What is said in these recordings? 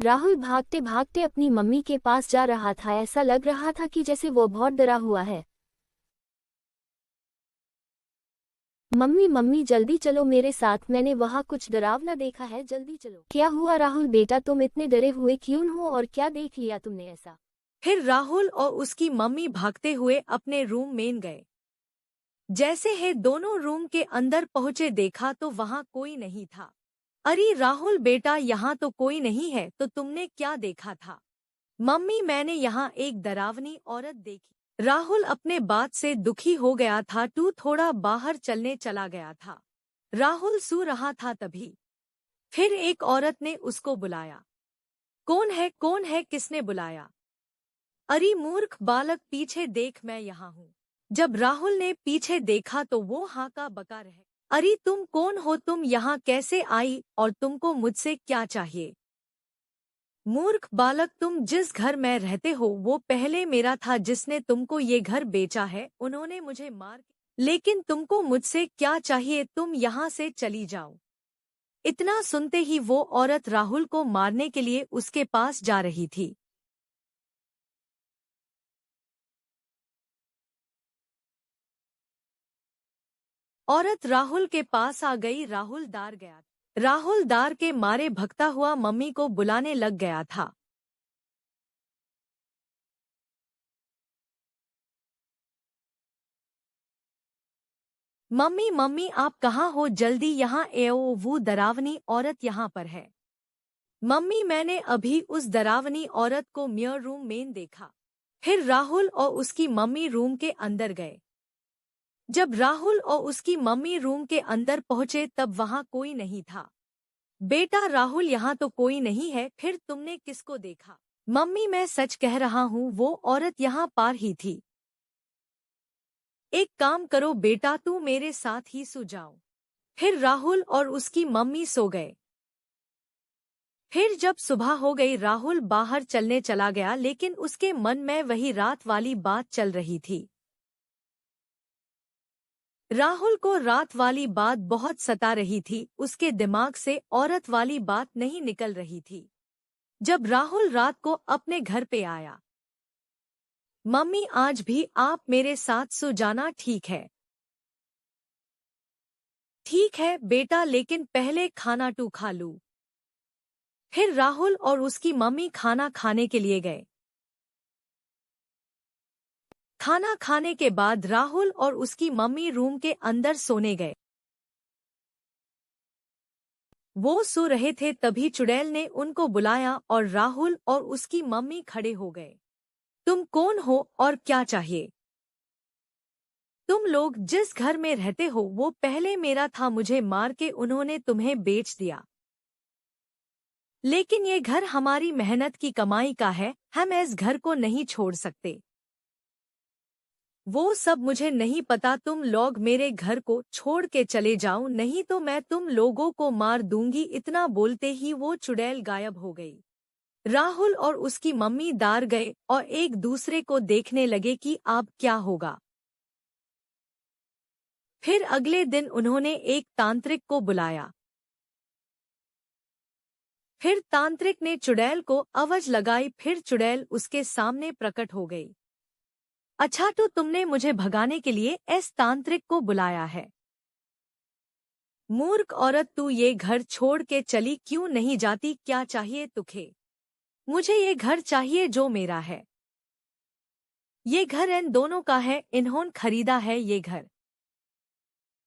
राहुल भागते भागते अपनी मम्मी के पास जा रहा था। ऐसा लग रहा था कि जैसे वो बहुत डरा हुआ है। मम्मी मम्मी जल्दी चलो मेरे साथ, मैंने वहाँ कुछ डरावना देखा है, जल्दी चलो। क्या हुआ राहुल बेटा, तुम इतने डरे हुए क्यों हो और क्या देख लिया तुमने ऐसा? फिर राहुल और उसकी मम्मी भागते हुए अपने रूम में गए। जैसे ही दोनों रूम के अंदर पहुंचे देखा तो वहां कोई नहीं था। अरे राहुल बेटा, यहाँ तो कोई नहीं है, तो तुमने क्या देखा था? मम्मी मैंने यहाँ एक डरावनी औरत देखी। राहुल अपने बात से दुखी हो गया था। तू थोड़ा बाहर चलने चला गया था। राहुल सो रहा था तभी फिर एक औरत ने उसको बुलाया। कौन है, किसने बुलाया? अरे मूर्ख बालक, पीछे देख, मैं यहाँ हूँ। जब राहुल ने पीछे देखा तो वो हाका बका रहे। अरे तुम कौन हो, तुम यहाँ कैसे आई और तुमको मुझसे क्या चाहिए? मूर्ख बालक, तुम जिस घर में रहते हो वो पहले मेरा था। जिसने तुमको ये घर बेचा है उन्होंने मुझे मार, लेकिन तुमको मुझसे क्या चाहिए? तुम यहाँ से चली जाओ। इतना सुनते ही वो औरत राहुल को मारने के लिए उसके पास जा रही थी। औरत राहुल के पास आ गई। राहुल डर गया। राहुल डर के मारे भगता हुआ मम्मी को बुलाने लग गया था। मम्मी मम्मी, आप कहाँ हो? जल्दी यहाँ आओ, वो डरावनी औरत यहाँ पर है। मम्मी मैंने अभी उस डरावनी औरत को मिरर रूम में देखा। फिर राहुल और उसकी मम्मी रूम के अंदर गए। जब राहुल और उसकी मम्मी रूम के अंदर पहुंचे तब वहां कोई नहीं था। बेटा राहुल, यहाँ तो कोई नहीं है, फिर तुमने किसको देखा? मम्मी मैं सच कह रहा हूँ, वो औरत यहाँ पार ही थी। एक काम करो बेटा, तू मेरे साथ ही सो जाओ। फिर राहुल और उसकी मम्मी सो गए। फिर जब सुबह हो गई राहुल बाहर चलने चला गया, लेकिन उसके मन में वही रात वाली बात चल रही थी। राहुल को रात वाली बात बहुत सता रही थी। उसके दिमाग से औरत वाली बात नहीं निकल रही थी। जब राहुल रात को अपने घर पे आया, मम्मी आज भी आप मेरे साथ सो जाना, ठीक है? ठीक है बेटा, लेकिन पहले खाना टू खा लूं। फिर राहुल और उसकी मम्मी खाना खाने के लिए गए। खाना खाने के बाद राहुल और उसकी मम्मी रूम के अंदर सोने गए। वो सो रहे थे तभी चुड़ैल ने उनको बुलाया और राहुल और उसकी मम्मी खड़े हो गए। तुम कौन हो और क्या चाहिए? तुम लोग जिस घर में रहते हो वो पहले मेरा था। मुझे मार के उन्होंने तुम्हें बेच दिया, लेकिन ये घर हमारी मेहनत की कमाई का है। हम इस घर को नहीं छोड़ सकते। वो सब मुझे नहीं पता। तुम लोग मेरे घर को छोड़ के चले जाओ, नहीं तो मैं तुम लोगों को मार दूंगी। इतना बोलते ही वो चुड़ैल गायब हो गई। राहुल और उसकी मम्मी डर गए और एक दूसरे को देखने लगे कि अब क्या होगा। फिर अगले दिन उन्होंने एक तांत्रिक को बुलाया। फिर तांत्रिक ने चुड़ैल को आवाज लगाई। फिर चुड़ैल उसके सामने प्रकट हो गई। अच्छा, तो तुमने मुझे भगाने के लिए इस तांत्रिक को बुलाया है? मूर्ख औरत, तू ये घर छोड़ के चली क्यों नहीं जाती? क्या चाहिए तुझे? मुझे ये घर चाहिए जो मेरा है। ये घर इन दोनों का है, इन्होंने खरीदा है ये घर।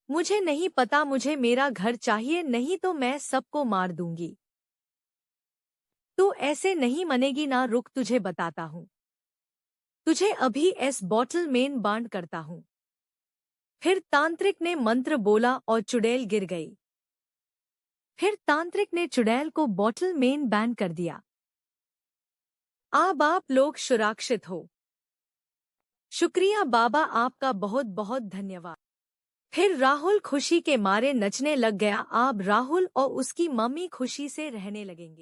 मुझे नहीं पता, मुझे मेरा घर चाहिए, नहीं तो मैं सबको मार दूंगी। तू ऐसे नहीं मनेगी ना, रुक तुझे बताता हूँ। तुझे अभी इस बॉटल में बांध करता हूँ। फिर तांत्रिक ने मंत्र बोला और चुड़ैल गिर गई। फिर तांत्रिक ने चुड़ैल को बॉटल में बैन कर दिया। अब आप लोग सुरक्षित हो। शुक्रिया बाबा, आपका बहुत बहुत धन्यवाद। फिर राहुल खुशी के मारे नचने लग गया। अब राहुल और उसकी मम्मी खुशी से रहने लगेंगे।